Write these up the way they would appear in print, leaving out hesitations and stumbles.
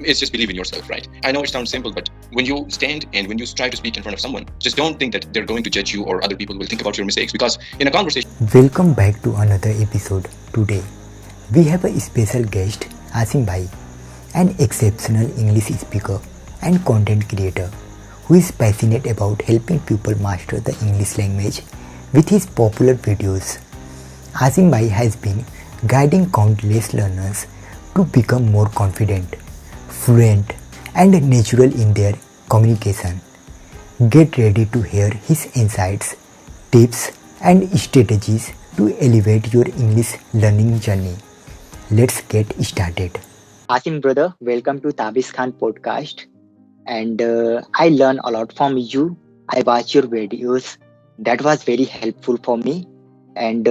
is just believe in yourself, right? I know it sounds simple, but when you stand and when you strive to speak in front of someone, just don't think that they're going to judge you or other people will think about your mistakes, because in a conversation. Welcome back to another episode. Today, we have a special guest, Asim Bhai, an exceptional English speaker and content creator who is passionate about helping people master the English language with his popular videos. Asim Bhai has been guiding countless learners to become more confident, fluent, and natural in their communication. Get ready to hear his insights, tips, and strategies to elevate your English learning journey. Let's get started. Asim brother, welcome to Tabis Khan podcast. And I learn a lot from you. I watch your videos. That was very helpful for me. And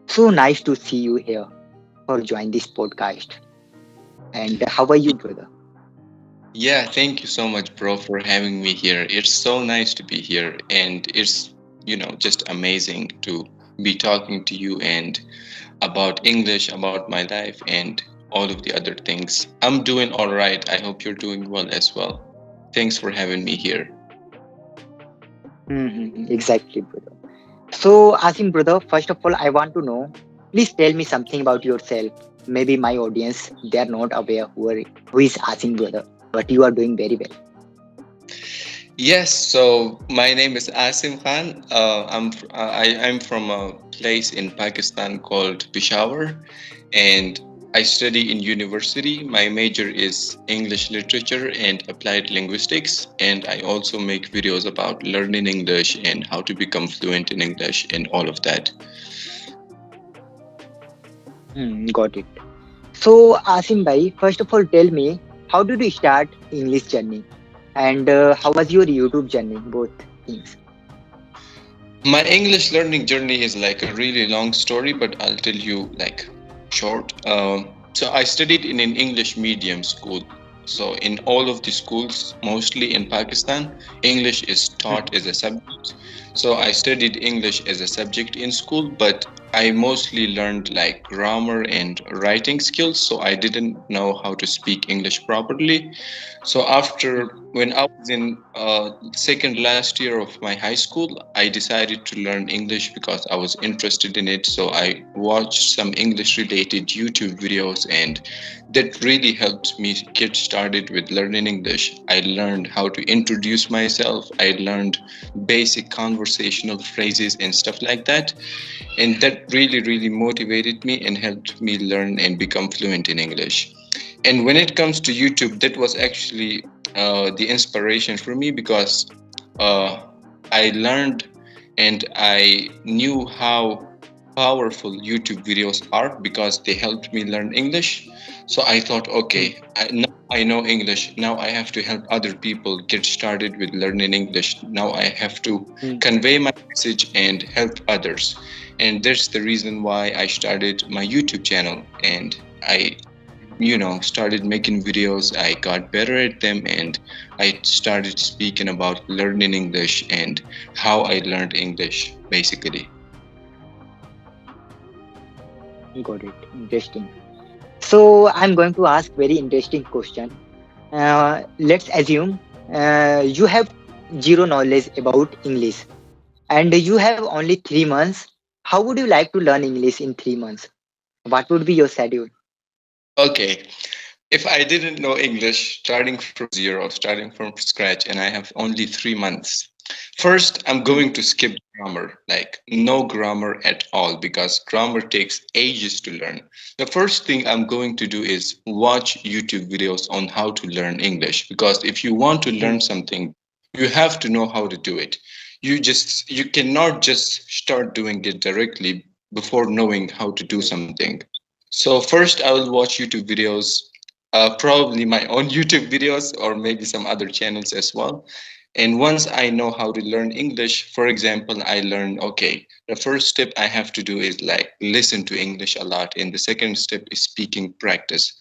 so nice to see you here for join this podcast. And how are you, brother? Yeah, thank you so much, bro, for having me here. It's so nice to be here, and it's, just amazing to be talking to you and about English, about my life, and all of the other things. I'm doing all right. I hope you're doing well as well. Thanks for having me here. Exactly, brother. So, Asim, brother, first of all, I want to know, please tell me something about yourself. Maybe my audience, they are not aware who is Asim, brother, but you are doing very well. Yes, so my name is Asim Khan. I'm from a place in Pakistan called Peshawar, and I study in university. My major is English literature and applied linguistics, and I also make videos about learning English and how to become fluent in English and all of that. Got it. So, Asim bhai, first of all, tell me, how did you start English journey? And how was your YouTube journey? Both things. My English learning journey is like a really long story, but I'll tell you like short. So I studied in an English medium school. So in all of the schools, mostly in Pakistan, English is taught as a subject. So I studied English as a subject in school, but I mostly learned like grammar and writing skills. So I didn't know how to speak English properly. So after when I was in second last year of my high school, I decided to learn English because I was interested in it. So I watched some English related YouTube videos, and that really helped me get started with learning English. I learned how to introduce myself. I learned basic conversational phrases and stuff like that. And that really motivated me and helped me learn and become fluent in English. And when it comes to YouTube, that was actually the inspiration for me because uh, I learned and I knew how powerful YouTube videos are because they helped me learn English. So I thought, okay, now I know English. Now I have to help other people get started with learning English. Now I have to convey my message and help others. And that's the reason why I started my YouTube channel. And I started making videos. I got better at them, and I started speaking about learning English and how I learned English basically. Got it. Interesting. So, I'm going to ask very interesting question. Let's assume you have zero knowledge about English and you have only 3 months. How would you like to learn English in 3 months? What would be your schedule? Okay, if I didn't know English starting from zero, starting from scratch, and I have only 3 months, first I'm going to skip grammar, like no grammar at all, because grammar takes ages to learn. The first thing I'm going to do is watch YouTube videos on how to learn English, because if you want to learn something, you have to know how to do it. You cannot just start doing it directly before knowing how to do something. So first, I will watch YouTube videos, probably my own YouTube videos or maybe some other channels as well. And once I know how to learn English, for example, I learn, okay, the first step I have to do is like listen to English a lot. And the second step is speaking practice.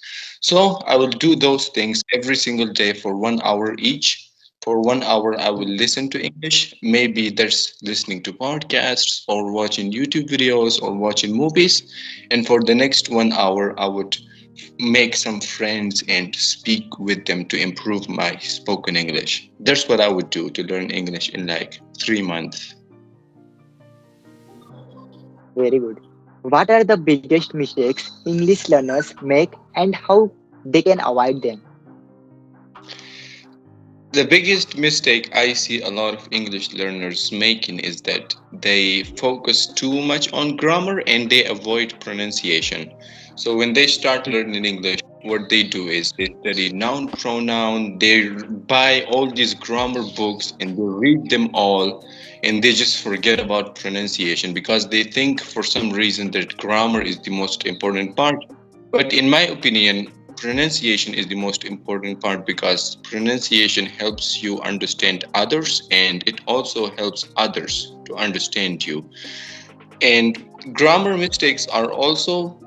So I will do those things every single day for 1 hour each. For 1 hour, I will listen to English. Maybe there's listening to podcasts or watching YouTube videos or watching movies. And for the next 1 hour, I would make some friends and speak with them to improve my spoken English. That's what I would do to learn English in like 3 months. Very good. What are the biggest mistakes English learners make and how they can avoid them? The biggest mistake I see a lot of English learners making is that they focus too much on grammar and they avoid pronunciation. So when they start learning English, what they do is they study noun, pronoun, they buy all these grammar books and they read them all and they just forget about pronunciation because they think for some reason that grammar is the most important part. But in my opinion, pronunciation is the most important part because pronunciation helps you understand others and it also helps others to understand you. And grammar mistakes are also,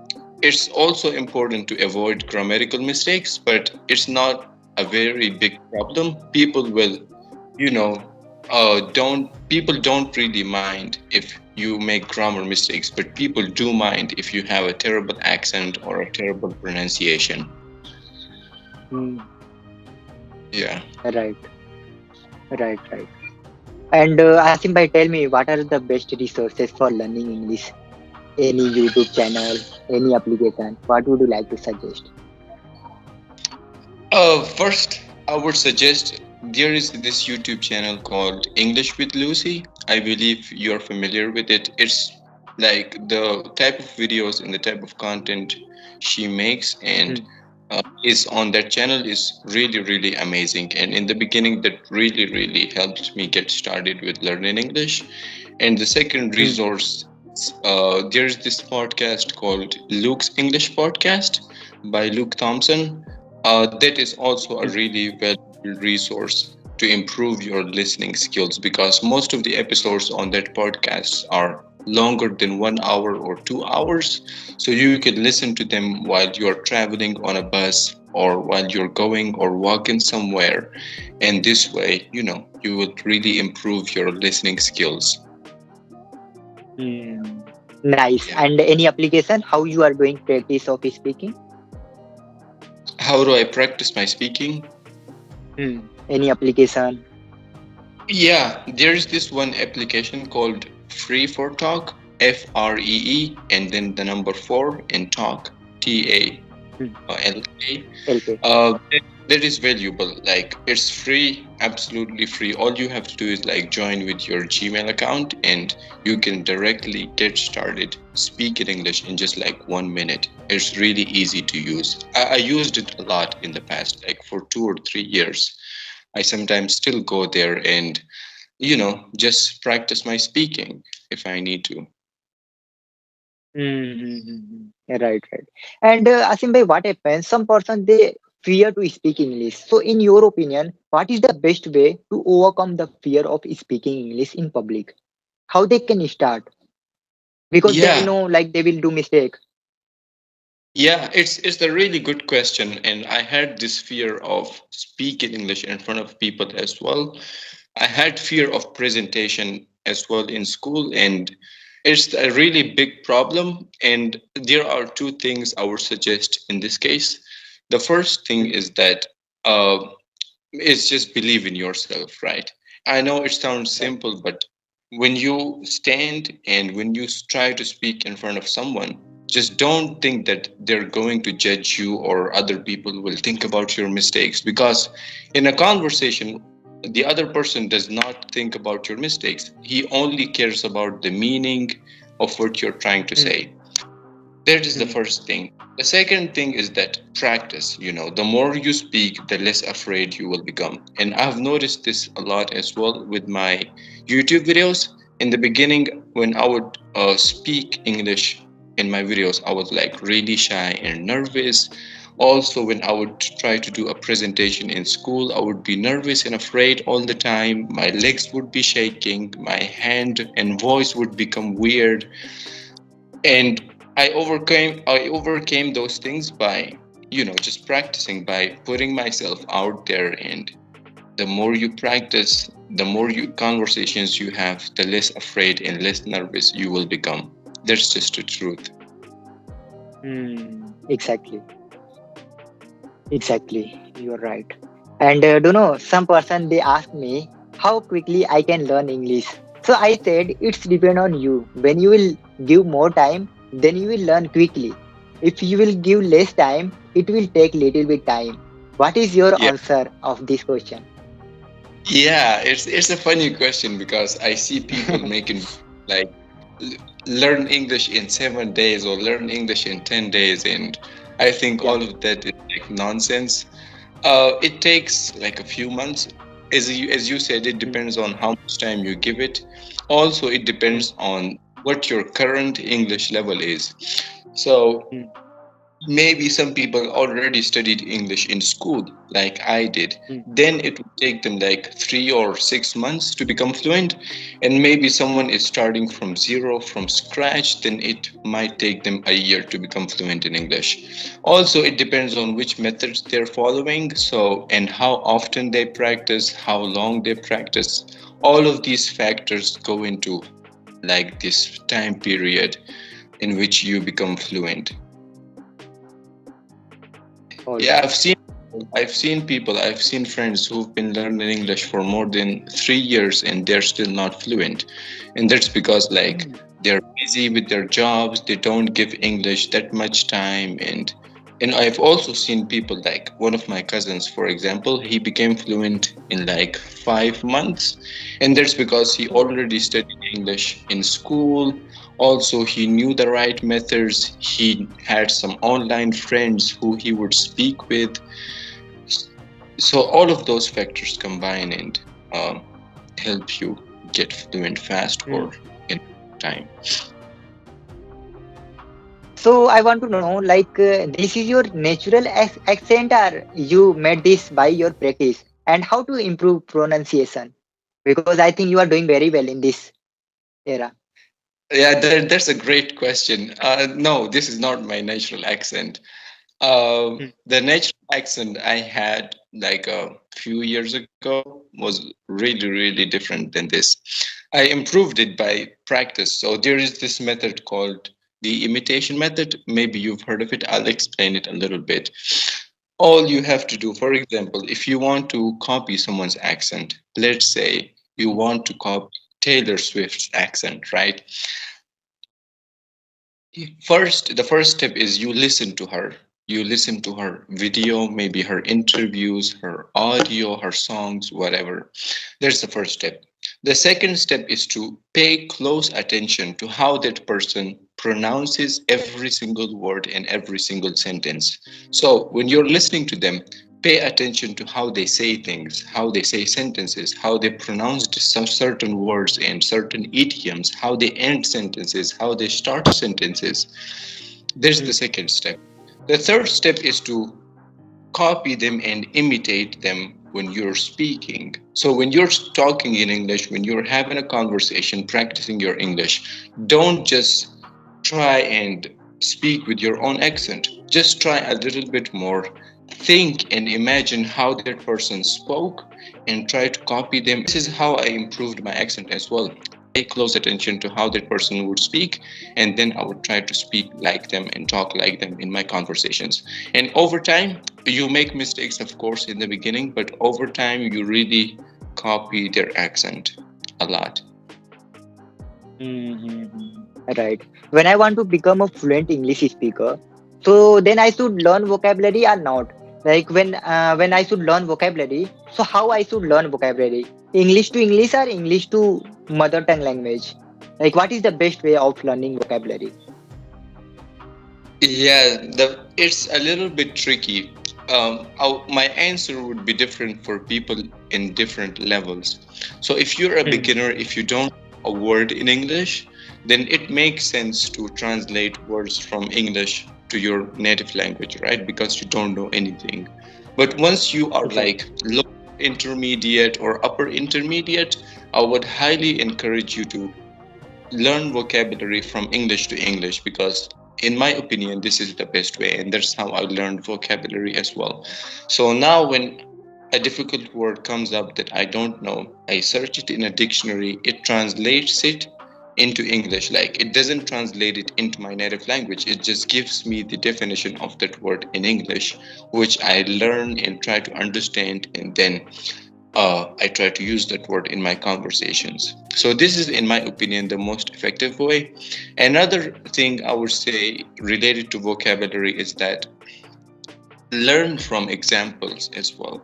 it's also important to avoid grammatical mistakes, but it's not a very big problem. People will, you know, don't people don't really mind if you make grammar mistakes, but people do mind if you have a terrible accent or a terrible pronunciation. Hmm. Yeah. Right, right. And Asim bhai, tell me, what are the best resources for learning English? Any YouTube channel, any application? What would you like to suggest? First, I would suggest there is this YouTube channel called English with Lucy. I believe you're familiar with it. It's like the type of videos and the type of content she makes and Hmm. is on that channel is really, really amazing. And in the beginning, that really, really helped me get started with learning English. And the second Hmm. resource, there's this podcast called Luke's English Podcast by Luke Thompson. That is also a Hmm. really valuable resource to improve your listening skills because most of the episodes on that podcast are longer than 1 hour or 2 hours. So you can listen to them while you're traveling on a bus or while you're going or walking somewhere. And this way, you will really improve your listening skills. Hmm. Nice. Yeah. And any application? How you are doing practice of speaking? How do I practice my speaking? Hmm. Any application? Yeah, there's this one application called Free for Talk, FREE, and then the number four in Talk, Hmm. TALK. LK. That is valuable. Like it's free, absolutely free. All you have to do is like join with your Gmail account, and you can directly get started speaking English in just like 1 minute. It's really easy to use. I used it a lot in the past, like for 2 or 3 years. I sometimes still go there and just practice my speaking if I need to. Right. And Asim bhai, what happens? Some person they fear to speak English. So, in your opinion, what is the best way to overcome the fear of speaking English in public? How they can start? Because they Yeah, know like they will do mistake. yeah, it's a really good question, and I had this fear of speaking English in front of people as well. I had fear of presentation as well in school, and it's a really big problem. And there are two things I would suggest in this case. The first thing is that uh, it's just believe in yourself, right? I know it sounds Right. simple, but when you stand and when you try to speak in front of someone, just don't think that they're going to judge you or other people will think about your mistakes because in a conversation, the other person does not think about your mistakes. He only cares about the meaning of what you're trying to Hmm. say. That is the Hmm. first thing. The second thing is that practice, the more you speak, the less afraid you will become. And I've noticed this a lot as well with my YouTube videos. In the beginning, when I would speak English in my videos, I was like really shy and nervous. Also, when I would try to do a presentation in school, I would be nervous and afraid all the time. My legs would be shaking, my hand and voice would become weird, and I overcame those things by just practicing, by putting myself out there. And the more you practice, the more conversations you have, the less afraid and less nervous you will become. That's just the truth. Exactly. Exactly, you're right. And do you know, some person they ask me how quickly I can learn English. So I said it's depend on you. When you will give more time, then you will learn quickly. If you will give less time, it will take little bit time. What is your Yeah. answer of this question? Yeah, it's a funny question because I see people making like l- learn English in 7 days or learn English in 10 days, and I think Yeah. all of that is like nonsense. It takes like a few months. As you said, it Mm, depends on how much time you give it. Also, it mm, depends on what your current English level is. So mm, maybe some people already studied English in school, like I did. mm, Then it would take them like 3 or 6 months to become fluent. And maybe someone is starting from zero, from scratch, then it might take them a year to become fluent in English. Also, it depends on which methods they're following, so, and how often they practice, how long they practice. All of these factors go into like this time period in which you become fluent. all Yeah, right. I've seen friends who've been learning English for more than 3 years and they're still not fluent. And that's because like Mm, they're busy with their jobs, they don't give English that much time. And I've also seen people like one of my cousins, for example, he became fluent in like 5 months. And that's because he mm, already studied English in school. Also, he knew the right methods. He had some online friends who he would speak with. So all of those factors combine and um, help you get fluent fast mm. or in time. So I want to know, like, this is your natural accent, or you made this by your practice, and how to improve pronunciation? Because I think you are doing very well in this era. Yeah, that's a great question. No, this is not my natural accent. Mm, The natural accent I had like a few years ago was really, really different than this. I improved it by practice. So there is this method called the imitation method. Maybe you've heard of it. I'll explain it a little bit. All you have to do, for example, if you want to copy someone's accent, let's say you mm, want to copy Taylor Swift's accent, right? First, the first step is you listen to her. You listen to her video, maybe her interviews, her audio, her songs, whatever. That's the first step. The second step is to pay close attention to how that person pronounces every single word and every single sentence. So when you're listening to them, pay attention to how they say things, how they say sentences, how they pronounce some certain words and certain idioms, how they end sentences, how they start sentences. There's the mm, second step. The third step is to copy them and imitate them when you're speaking. So, when you're talking in English, when you're having a conversation, practicing your English, don't just try and speak with your own accent. Just try a little bit more. Think and imagine how that person spoke and try to copy them. This is how I improved my accent as well. I pay close attention to how that person would speak, and then I would try to speak like them and talk like them in my conversations. And over time, you make mistakes, of course, in the beginning, but over time, you really copy their accent a lot. mm, mm, mm. Right. When I want to become a fluent English speaker, so then I should learn vocabulary or not? Like when I should learn vocabulary, so how I should learn vocabulary? English to English or English to mother tongue language? Like what is the best way of learning vocabulary? Yeah, it's a little bit tricky. My answer would be different for people in different levels. So if you're a Mm, beginner, if you don't know a word in English, then it makes sense to translate words from English to your native language, right? Because you don't know anything. But once you are like exactly. low intermediate or upper intermediate, I would highly encourage you to learn vocabulary from English to English because, in my opinion, this is the best way, and that's how I learned vocabulary as well. So now, when a difficult word comes up that I don't know, I search it in a dictionary, it translates it, into English. Like it doesn't translate it into my native language. It just gives me the definition of that word in English, which I learn and try to understand, and then I try to use that word in my conversations. So this is, in my opinion, the most effective way. Another thing I would say related to vocabulary is that learn from examples as well.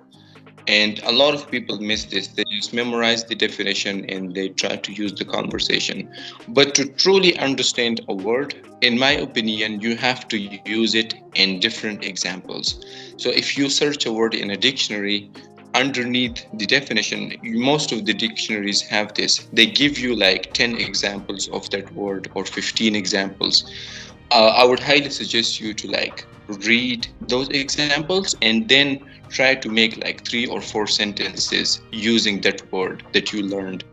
And a lot of people miss this. They just memorize the definition and they try to use the conversation. But to truly understand a word, in my opinion, you have to use it in different examples. So if you search a word in a dictionary, underneath the definition, most of the dictionaries have this. They give you like 10 examples of that word or 15 examples. I would highly suggest you to like read those examples and then try to make like 3 or 4 sentences using that word that you learned.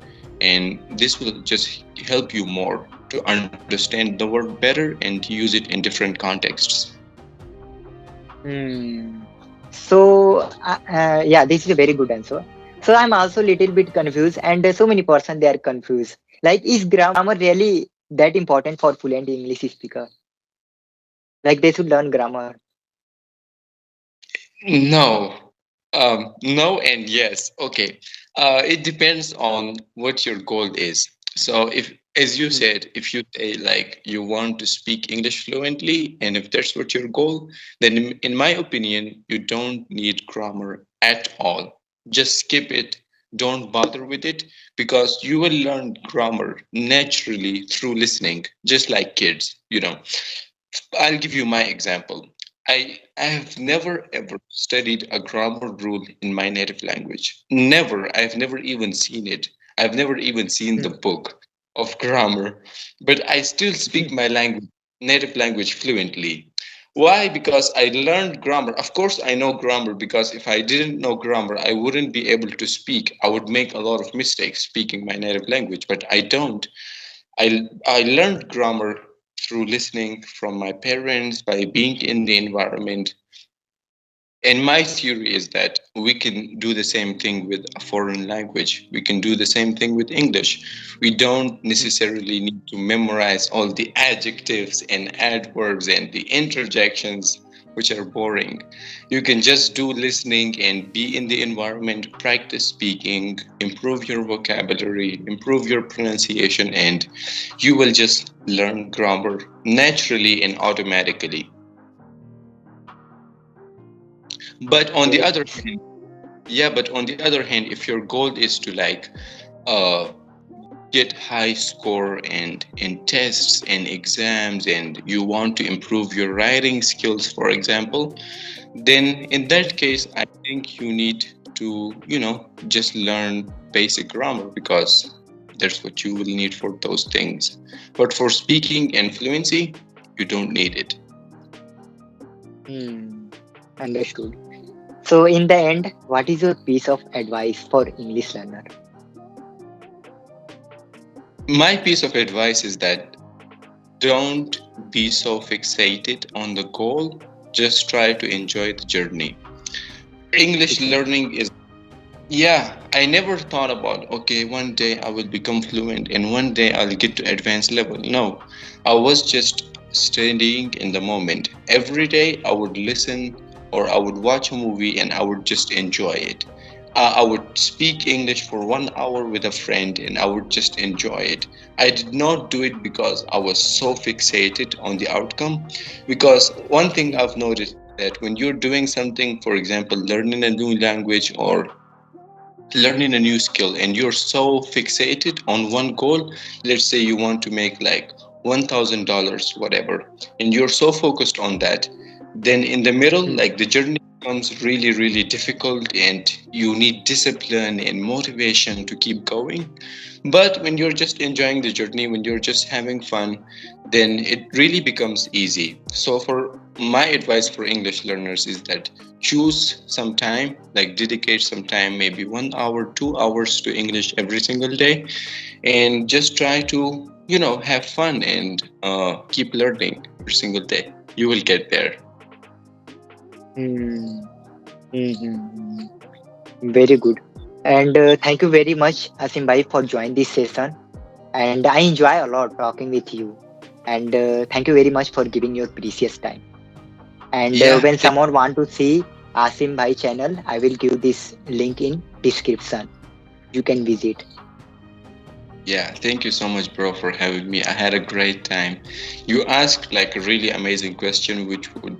And this will just help you more to understand the word better and use it in different contexts. Hmm. So, yeah, this is a very good answer. So I'm also a little bit confused, and so many person they are confused. Like, is grammar really that important for fluent English speaker? Like, they should learn grammar. No. No and yes. Okay. It depends on what your goal is. So if, as you Hmm. said, if you say like you want to speak English fluently, and if that's what your goal, then in my opinion, you don't need grammar at all. Just skip it. Don't bother with it, because you will learn grammar naturally through listening, just like kids, you know. I'll give you my example. I have never ever studied a grammar rule in my native language. Never. I've never even seen it. I've never even seen the Hmm. book of grammar, but I still speak my language, native language fluently. Why? Because I learned grammar. Of course, I know grammar, because if I didn't know grammar, I wouldn't be able to speak. I would make a lot of mistakes speaking my native language, but I don't. I learned grammar through listening from my parents, by being in the environment. And my theory is that we can do the same thing with a foreign language. We can do the same thing with English. We don't necessarily need to memorize all the adjectives and adverbs and the interjections, which are boring. You can just do listening and be in the environment, practice speaking, improve your vocabulary, improve your pronunciation, and you will just learn grammar naturally and automatically. But on the Very other nice. hand, yeah, but on the other hand, if your goal is to like uh, get high score and in tests and exams, and you want to improve your writing skills, for example, then in that case, I think you need to, just learn basic grammar, because that's what you will need for those things. But for speaking and fluency, you don't need it. Hmm. Understood. So in the end, what is your piece of advice for English learner? My piece of advice is that don't be so fixated on the goal, just try to enjoy the journey. English Exactly. learning is, yeah, I never thought about, okay, one day I will become fluent and one day I'll get to advanced level. No, I was just studying in the moment. Every day I would listen or I would watch a movie and I would just enjoy it. I would speak English for 1 hour with a friend and I would just enjoy it. I did not do it because I was so fixated on the outcome. Because one thing I've noticed is that when you're doing something, for example, learning a new language or learning a new skill, and you're so fixated on one goal, let's say you want to make like $1,000, whatever, and you're so focused on that, then in the middle, Hmm. like the journey becomes really, really difficult, and you need discipline and motivation to keep going. But when you're just enjoying the journey, when you're just having fun, then it really becomes easy. So, for my advice for English learners is that choose some time, like dedicate some time, maybe 1 hour, 2 hours to English every single day, and just try to, have fun and keep learning every single day. You will get there. Hmm. Hmm. Hmm. Very good. And thank you very much, Asim Bhai, for joining this session. and I enjoy a lot talking with you. And thank you very much for giving your precious time. And Yeah, when someone want to see Asim Bhai channel, I will give this link in description. You can visit. yeah. Thank you so much, bro, for having me. I had a great time. You asked like a really amazing question, which would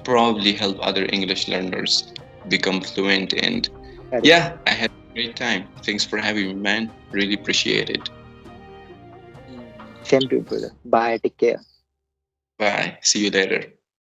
probably help other English learners become fluent. And Correct. yeah, I had a great time. Thanks for having me, man. Really appreciate it. Same to you, brother. Bye. Take care. Bye. See you later.